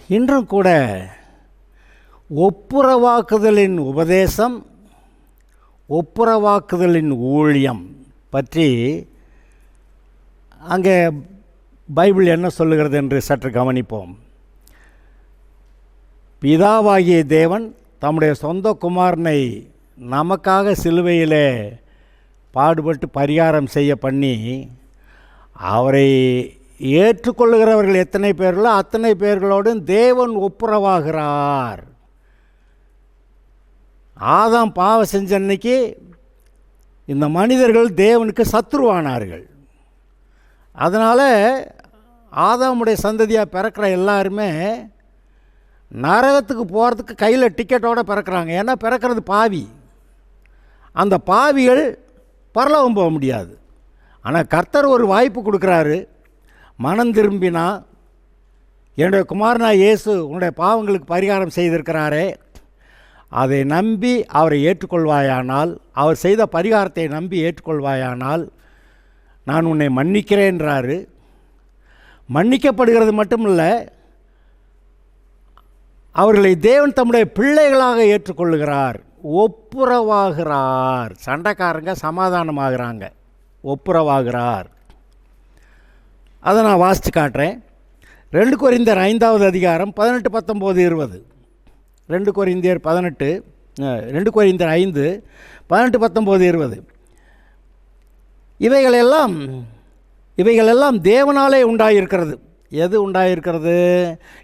இன்றும் கூட ஒப்புரவாக்குதலின் உபதேசம், ஒப்புரவாக்குதலின் ஊழியம் பற்றி அங்கே பைபிள் என்ன சொல்லுகிறது என்று சற்று கவனிப்போம். பிதாவாகிய தேவன் தம்முடைய சொந்த குமாரனை நமக்காக சிலுவையிலே பாடுபட்டு பரிகாரம் செய்ய பண்ணி அவரை ஏற்றுக்கொள்ளுகிறவர்கள் எத்தனை பேர்களோ அத்தனை பேர்களோடும் தேவன் ஒப்புரவாகிறார். ஆதாம் பாவம் செஞ்ச அன்னைக்கு இந்த மனிதர்கள் தேவனுக்கு சத்துருவானார்கள். அதனால் ஆதாமுடைய சந்ததியாக பிறக்கிற எல்லாருமே நரகத்துக்கு போகிறதுக்கு கையில் டிக்கெட்டோடு பிறக்கிறாங்க. ஏன்னா பிறக்கிறது பாவி. அந்த பாவிகள் பரலோகம் போக முடியாது. ஆனால் கர்த்தர் ஒரு வாய்ப்பு கொடுக்குறாரு. மனம் திரும்பினா என்னுடைய குமாரனா இயேசு உன்னுடைய பாவங்களுக்கு பரிகாரம் செய்திருக்கிறாரே, அதை நம்பி அவரை ஏற்றுக்கொள்வாயானால், அவர் செய்த பரிகாரத்தை நம்பி ஏற்றுக்கொள்வாயானால் நான் உன்னை மன்னிக்கிறேன்றாரு. மன்னிக்கப்படுகிறது மட்டுமில்லை, அவர்களை தேவன் தம்முடைய பிள்ளைகளாக ஏற்றுக்கொள்ளுகிறார், ஒப்புரவாகிறார். சண்டைக்காரங்க சமாதானமாகறாங்க, ஒப்புரவாகிறார். அதை நான் வாசித்து காட்டுறேன். 2 கொரிந்தியர் 5வது அதிகாரம் 18, 19, 20. 2 கொரிந்தியர் 5 18, 19, 20. இவைகளெல்லாம் தேவனாலே உண்டாயிருக்கிறது. எது உண்டாயிருக்கிறது?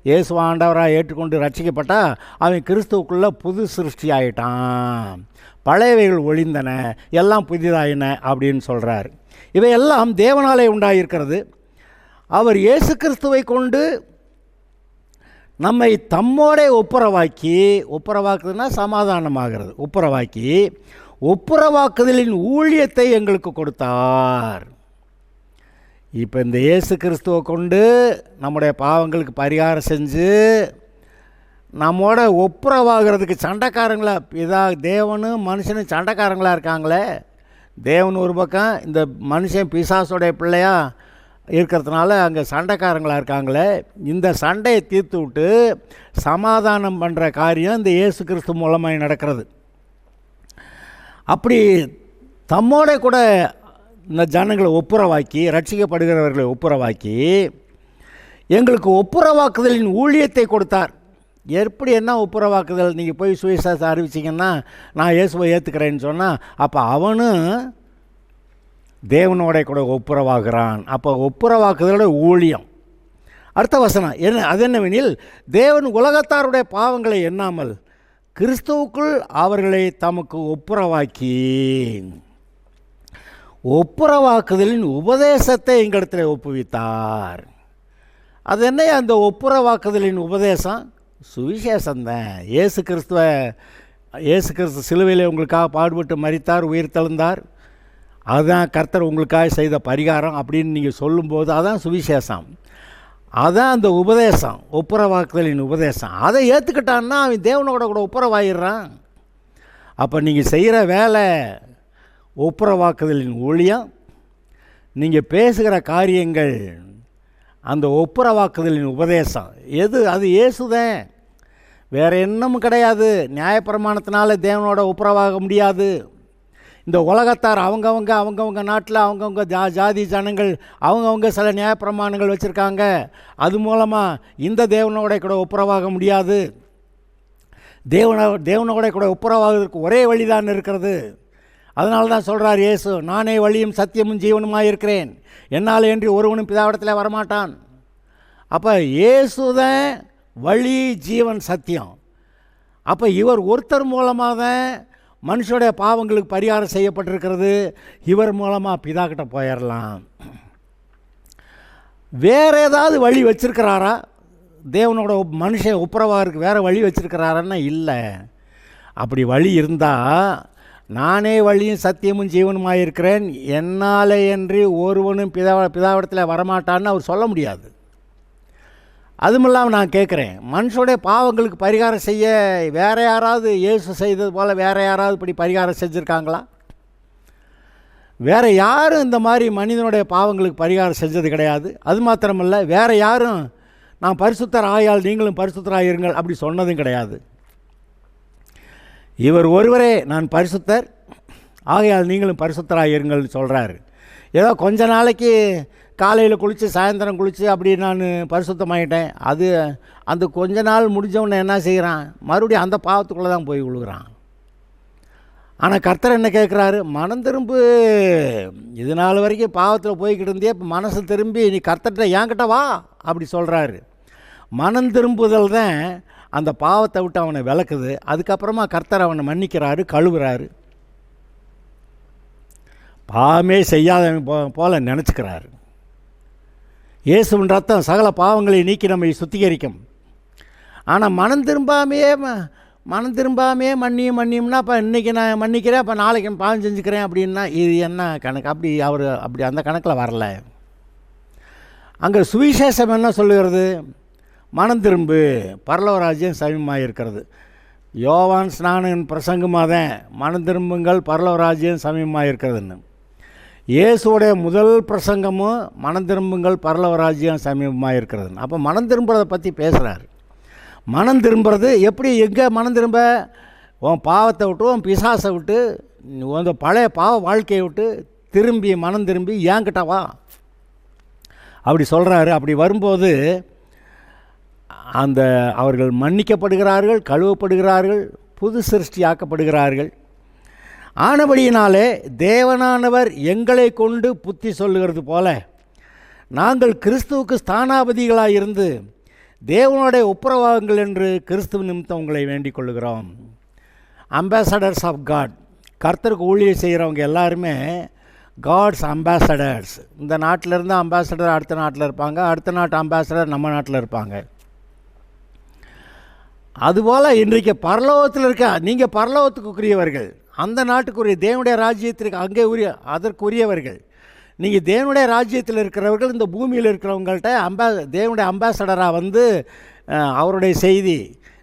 இயேசு ஆண்டவராக ஏற்றுக்கொண்டு ரட்சிக்கப்பட்டால் அவன் கிறிஸ்துவுக்குள்ளே புது சிருஷ்டி ஆகிட்டான். பழையவைகள் ஒழிந்தன, எல்லாம் புதிதாயின அப்படின்னு சொல்கிறார். இவையெல்லாம் தேவனாலே உண்டாயிருக்கிறது. அவர் இயேசு கிறிஸ்துவை கொண்டு நம்மை தம்மோடே ஒப்புரவாக்குதுன்னா சமாதானமாகிறது, ஒப்புரவாக்குதலின் ஊழியத்தை எங்களுக்கு கொடுத்தார். இப்போ இந்த இயேசு கிறிஸ்துவை கொண்டு நம்முடைய பாவங்களுக்கு பரிகாரம் செஞ்சு நம்மோட ஒப்புரவாகிறதுக்கு சண்டைக்காரங்களா தேவனும் மனுஷனும் சண்டைக்காரங்களாக இருக்காங்களே. தேவன் ஒரு பக்கம், இந்த மனுஷன் பிசாசுடைய பிள்ளையா இருக்கிறதுனால அங்கே சண்டைக்காரங்களாக இருக்காங்களே. இந்த சண்டையை தீர்த்து விட்டு சமாதானம் பண்ணுற காரியம் இந்த இயேசு கிறிஸ்து மூலமாக நடக்கிறது. அப்படி தம்மோட கூட இந்த ஜனங்களை ஒப்புரவாக்கி, ரட்சிக்கப்படுகிறவர்களை ஒப்புரவாக்கி எங்களுக்கு ஒப்புரவாக்குதலின் ஊழியத்தை கொடுத்தார். எப்படி என்ன ஒப்புரவாக்குதல்? நீங்கள் போய் சுவிசேஷத்தை அறிவிச்சிங்கன்னா நான் இயேசுவை ஏற்றுக்கிறேன்னு சொன்னால் அப்போ அவனும் தேவனோட கூட ஒப்புரவாகிறான். அப்போ ஒப்புரவாக்குதலோட ஊழியம். அடுத்த வசனம் என்ன? அது என்னவெனில், தேவன் உலகத்தாருடைய பாவங்களை எண்ணாமல் கிறிஸ்துவுக்குள் அவர்களை தமக்கு ஒப்புரவாக்குதலின் உபதேசத்தை எங்களிடத்தில் ஒப்புவித்தார். அது என்ன அந்த ஒப்புரவாக்குதலின் உபதேசம்? சுவிசேஷந்தான். இயேசு கிறிஸ்து சிலுவையில் உங்களுக்காக பாடுபட்டு மரித்தார், உயிர் தெழுந்தார், அதுதான் கர்த்தர் உங்களுக்காக செய்த பரிகாரம் அப்படின்னு நீங்கள் சொல்லும்போது அதான் சுவிசேஷம். அதான் அந்த உபதேசம், ஒப்புரவாக்குதலின் உபதேசம். அதை ஏற்றுக்கிட்டான்னா அவன் தேவனோட கூட ஒப்புரவாயிடுறான். அப்போ நீங்கள் செய்கிற வேலை ஒப்புரவாக்குதலின் ஊழியம், நீங்கள் பேசுகிற காரியங்கள் அந்த ஒப்புரவாக்குதலின் உபதேசம். அது இயேசுதான், வேறு என்னமும் கிடையாது. நியாயப்பிரமாணத்தினால தேவனோட ஒப்புரவாக முடியாது. இந்த உலகத்தார் அவங்கவுங்க நாட்டில் அவங்கவுங்க ஜாதி ஜனங்கள் அவங்கவுங்க சில நியாயப்பிரமாணங்கள் வச்சுருக்காங்க. அது மூலமாக இந்த தேவனோட கூட ஒப்புரவாக முடியாது. தேவனோட கூட ஒப்புரவாகிறதுக்கு ஒரே வழிதான் இருக்கிறது. அதனால தான் சொல்கிறார் இயேசு, நானே வழியும் சத்தியமும் ஜீவனுமாக இருக்கிறேன், என்னால் என்று ஒருவனும் பிதாவிடத்தில் வரமாட்டான். அப்போ இயேசு தான் வழி, ஜீவன், சத்தியம். அப்போ இவர் ஒருத்தர் மூலமாக தான் மனுஷனுடைய பாவங்களுக்கு பரிகாரம் செய்யப்பட்டிருக்கிறது. இவர் மூலமாக பிதாக்கிட்ட போயிடலாம். வேறு ஏதாவது வழி வச்சுருக்கிறாரா? தேவனோட மனுஷன் ஒப்புரவாகிறதுக்கு வேறு வழி வச்சுருக்கிறாரான்னா இல்லை. அப்படி வழி இருந்தால், நானே வழியும் சத்தியமும் ஜீவனுமாக இருக்கிறேன், என்னாலே என்று ஒருவனும் பிதாவிடத்தில் வரமாட்டான்னு அவர் சொல்ல முடியாது. அதுமில்லாமல் நான் கேட்குறேன், மனுஷனுடைய பாவங்களுக்கு பரிகாரம் செய்ய வேறு யாராவது இயேசு செய்தது போல் வேறு யாராவது இப்படி பரிகாரம் செஞ்சுருக்காங்களா? வேறு யாரும் இந்த மாதிரி மனிதனுடைய பாவங்களுக்கு பரிகாரம் செஞ்சது கிடையாது. அது மாத்திரமல்ல, வேறு யாரும் நான் பரிசுத்தர் ஆயால் நீங்களும் பரிசுத்தராயிருங்கள் அப்படி சொன்னதும் கிடையாது. இவர் ஒருவரே நான் பரிசுத்தர் ஆகையால் நீங்களும் பரிசுத்தராயிருங்கள்னு சொல்கிறாரு. ஏதோ கொஞ்ச நாளைக்கு காலையில் குளித்து சாயந்தரம் குளித்து அப்படி நான் பரிசுத்தமாயிட்டேன், அது அந்த கொஞ்ச நாள் முடிஞ்சவொன்னே என்ன செய்கிறான், மறுபடியும் அந்த பாவத்துக்குள்ளே தான் போய் விழுகிறான். ஆனால் கர்த்தர் என்ன கேட்குறாரு, மனம் திரும்பு, இது நாள் வரைக்கும் பாவத்தில் போய்கிட்டு இருந்தே இப்போ மனசு திரும்பி நீ கர்த்தர்கிட்ட என்கிட்ட வா அப்படி சொல்கிறாரு. மனம் திரும்புதல் தான் அந்த பாவத்தை விட்டு அவனை விளக்குது. அதுக்கப்புறமா கர்த்தர் அவனை மன்னிக்கிறாரு, கழுவுறாரு, பாவமே செய்யாதவன் போல நினச்சிக்கிறாரு. இயேசுவின் ரத்தம் சகல பாவங்களை நீக்கி நம்மை சுத்திகரிக்கும். ஆனால் மனம் திரும்பாமையே மன்னியும்னா அப்போ இன்றைக்கி நான் மன்னிக்கிறேன், அப்போ நாளைக்கு பாவம் செஞ்சுக்கிறேன் அப்படின்னா இது என்ன கணக்கு? அப்படி அந்த கணக்கில் வரல. அங்கே சுவிசேஷம் என்ன சொல்லுகிறது, மனம் திரும்பு பரலோகராஜ்யம் சமீபமாக இருக்கிறது. யோவான் ஸ்நானன் பிரசங்கமாக தான் மனம் திரும்புங்கள் பரலோகராஜ்யம் சமீபமாக இருக்கிறதுன்னு. இயேசுடைய முதல் பிரசங்கமும் மனம் திரும்புங்கள் பரலோகராஜ்யம் சமீபமாக இருக்கிறதுன்னு. அப்போ மனம் திரும்புறதை பற்றி பேசுகிறார். மனம் திரும்புறது எப்படி, எங்கே மனம் திரும்ப, உன் பாவத்தை விட்டு உன் பிசாசை விட்டு உன் பழைய பாவ வாழ்க்கையை விட்டு திரும்பி மனம் திரும்பி ஏங்கிட்ட வா அப்படி சொல்கிறாரு. அப்படி வரும்போது அந்த அவர்கள் மன்னிக்கப்படுகிறார்கள், கழுவப்படுகிறார்கள், புது சிருஷ்டியாக்கப்படுகிறார்கள். ஆனபடியினாலே தேவனானவர் எங்களை கொண்டு புத்தி சொல்லுகிறது போல நாங்கள் கிறிஸ்துவுக்கு ஸ்தானாபதிகளாக இருந்து தேவனுடைய ஒப்புரவாகுங்கள் என்று கிறிஸ்துவ நிமித்தம் உங்களை வேண்டிக் கொள்ளுகிறோம். அம்பாசடர்ஸ் ஆஃப் காட், கர்த்தருக்கு ஊழியம் செய்கிறவங்க எல்லாருமே காட்ஸ் அம்பாசடர்ஸ். இந்த நாட்டிலேருந்து அம்பாசடர் அடுத்த நாட்டில் இருப்பாங்க, அடுத்த நாட்டு அம்பாசடர் நம்ம நாட்டில் இருப்பாங்க. அதுபோல் இன்றைக்கு பரலோகத்தில் இருக்க நீங்கள் பரலோகத்துக்குரியவர்கள், அந்த நாட்டுக்குரிய தேவனுடைய ராஜ்யத்திற்கு அங்கே அதற்குரியவர்கள். நீங்கள் தேவனுடைய ராஜ்யத்தில் இருக்கிறவர்கள் இந்த பூமியில் இருக்கிறவங்கள்ட்ட தேவனுடைய அம்பாசடராக வந்து அவருடைய செய்தி,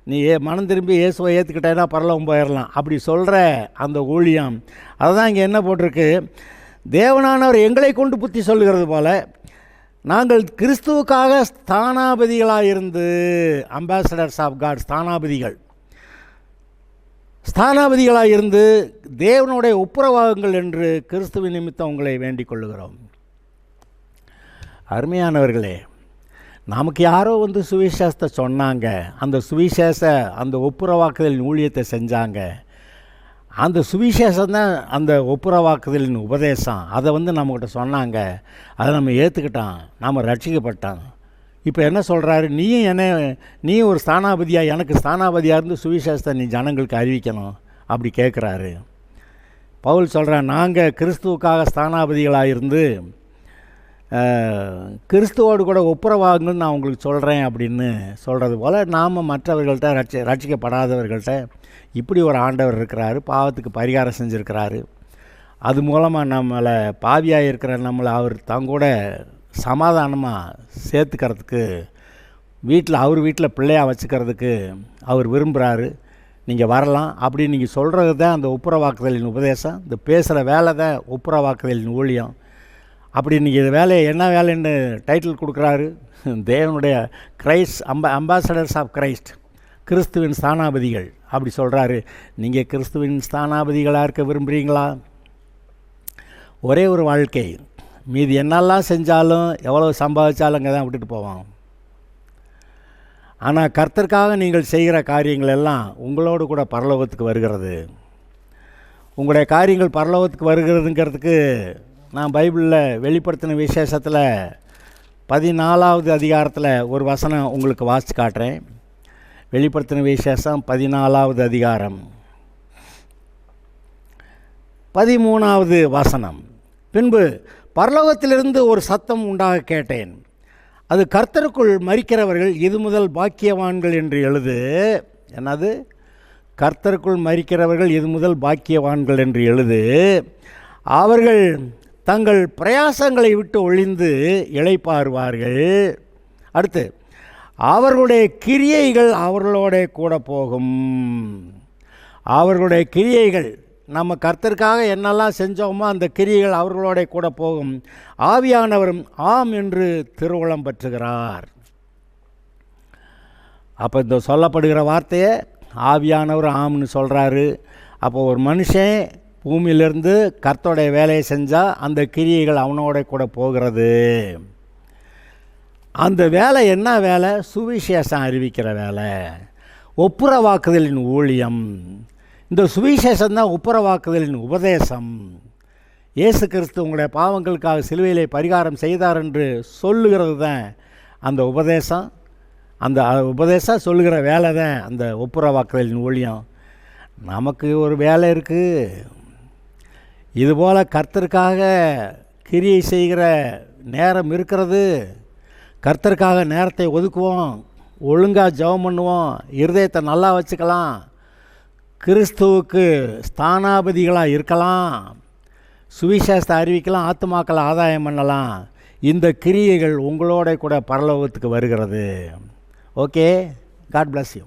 நீ மனம் திரும்பி இயேசுவை ஏற்றுக்கிட்டேன்னா பரலோகம் போயிடலாம் அப்படி சொல்கிற அந்த ஊழியம். அதுதான் இங்கே என்ன போட்டிருக்கு, தேவனானவர் எங்களை கொண்டு புத்தி சொல்லுகிறது போல நாங்கள் கிறிஸ்துவுக்காக ஸ்தானாபதிகளாக இருந்து, அம்பாசடர்ஸ் ஆஃப் காட், ஸ்தானாபதிகளாக இருந்து தேவனுடைய ஒப்புரவாகுங்கள் என்று கிறிஸ்துவின் நிமித்தம் உங்களை வேண்டிக் கொள்ளுகிறோம். அருமையானவர்களே, நமக்கு யாரோ வந்து சுவிசேஷத்தை சொன்னாங்க, அந்த ஒப்புரவாக்குதலின் ஊழியத்தை செஞ்சாங்க. அந்த சுவிசேஷம் தான் அந்த ஒப்புரவாக்குதலின் உபதேசம். அதை வந்து நம்மக்கிட்ட சொன்னாங்க, அதை நம்ம ஏற்றுக்கிட்டான், நாம் ரட்சிக்கப்பட்டான். இப்போ என்ன சொல்கிறாரு, நீயும் ஒரு ஸ்தானாபதியாக, எனக்கு ஸ்தானாபதியாக இருந்து சுவிசேஷத்தை நீ ஜனங்களுக்கு அறிவிக்கணும் அப்படி கேட்குறாரு. பவுல் சொல்கிறான், நாங்கள் கிறிஸ்துவுக்காக ஸ்தானாபதிகளாக இருந்து கிறிஸ்துவோடு கூட ஒப்புரவாகுங்கன்னு நான் உங்களுக்கு சொல்கிறேன் அப்படின்னு சொல்கிறது போல் நாம் மற்றவர்கள்ட்ட ரட்சிக்கப்படாதவர்கள்ட்ட இப்படி ஒரு ஆண்டவர் இருக்கிறாரு, பாவத்துக்கு பரிகாரம் செஞ்சுருக்கிறாரு. அது மூலமாக நம்மளை பாவியாக இருக்கிற நம்மளை அவர் தங்கூட சமாதானமாக சேர்த்துக்கிறதுக்கு, அவர் வீட்டில் பிள்ளையாக வச்சுக்கிறதுக்கு அவர் விரும்புகிறாரு. நீங்கள் வரலாம் அப்படின்னு நீங்கள் சொல்கிறது தான் அந்த ஒப்புரவாக்குதலின் உபதேசம். இந்த பேசுகிற வேலை தான் ஒப்புரவாக்குதலின் ஊழியம். அப்படி நீங்கள் இது வேலையை என்ன வேலைன்னு டைட்டில் கொடுக்குறாரு, தேவனுடைய அம்பாசடர்ஸ் ஆஃப் கிரைஸ்ட், கிறிஸ்துவின் ஸ்தானாபதிகள் அப்படி சொல்கிறாரு. நீங்கள் கிறிஸ்துவின் ஸ்தானாபதிகளாக இருக்க விரும்புகிறீங்களா? ஒரே ஒரு வாழ்க்கை, மீதி என்னெல்லாம் செஞ்சாலும் எவ்வளோ சம்பாதிச்சாலும் அங்கே தான் விட்டுட்டு போவோம். ஆனால் கர்த்தருக்காக நீங்கள் செய்கிற காரியங்கள் எல்லாம் உங்களோடு கூட பரலோகத்துக்கு வருகிறது. உங்களுடைய காரியங்கள் பரலோகத்துக்கு வருகிறதுங்கிறதுக்கு நான் பைபிளில் வெளிப்படுத்தின விசேஷத்தில் 14வது அதிகாரத்தில் ஒரு வசனம் உங்களுக்கு வாசித்து காட்டுறேன். வெளிப்படுத்தின விசேஷம் 14வது அதிகாரம் 13வது வசனம். பின்பு பரலோகத்திலிருந்து ஒரு சத்தம் உண்டாக கேட்டேன், அது கர்த்தருக்குள் மரிக்கிறவர்கள் இது முதல் பாக்கியவான்கள் என்று எழுது. என்னது? கர்த்தருக்குள் மரிக்கிறவர்கள் இது முதல் பாக்கியவான்கள் என்று எழுது. அவர்கள் தங்கள் பிரயாசங்களை விட்டு ஒழிந்து இளைப்பாறுவார்கள். அடுத்து, அவர்களுடைய கிரியைகள் அவர்களோட கூட போகும். அவர்களுடைய கிரியைகள், நம்ம கர்த்தருக்காக என்னெல்லாம் செஞ்சோமோ அந்த கிரியைகள் அவர்களோட கூட போகும். ஆவியானவரும் ஆம் என்று திருவுளம் பற்றுகிறார். அப்போ இந்த சொல்லப்படுகிற வார்த்தையை ஆவியானவர் ஆம்னு சொல்கிறாரு. அப்போ ஒரு மனுஷன் பூமியிலிருந்து கர்த்தருடைய வேலையை செஞ்சால் அந்த கிரியைகள் அவனோட கூட போகிறது. அந்த வேலை என்ன வேலை? சுவிசேஷம் அறிவிக்கிற வேலை, ஒப்புரவாக்குதலின் ஊழியம். இந்த சுவிசேஷம் தான் ஒப்புரவாக்குதலின் உபதேசம். இயேசு கிறிஸ்து உங்களுடைய பாவங்களுக்காக சிலுவையிலே பரிகாரம் செய்தார் என்று சொல்லுகிறது தான் அந்த உபதேசம். அந்த உபதேசம் சொல்லுகிற வேலை தான் அந்த ஒப்புரவாக்குதலின் ஊழியம். நமக்கு ஒரு வேலை இருக்குது. இதுபோல் கர்த்தருக்காக கிரியை செய்கிற நேரம் இருக்கிறது. கர்த்தருக்காக நேரத்தை ஒதுக்குவோம், ஒழுங்காக ஜெபம் பண்ணுவோம், இருதயத்தை நல்லா வச்சுக்கலாம், கிறிஸ்துவுக்கு ஸ்தானாபதிகளாக இருக்கலாம், சுவிசேஷத்தை அறிவிக்கலாம், ஆத்துமாக்களை ஆதாயம் பண்ணலாம். இந்த கிரியைகள் உங்களோட கூட பரலோகத்துக்கு வருகிறது. Okay, God bless you.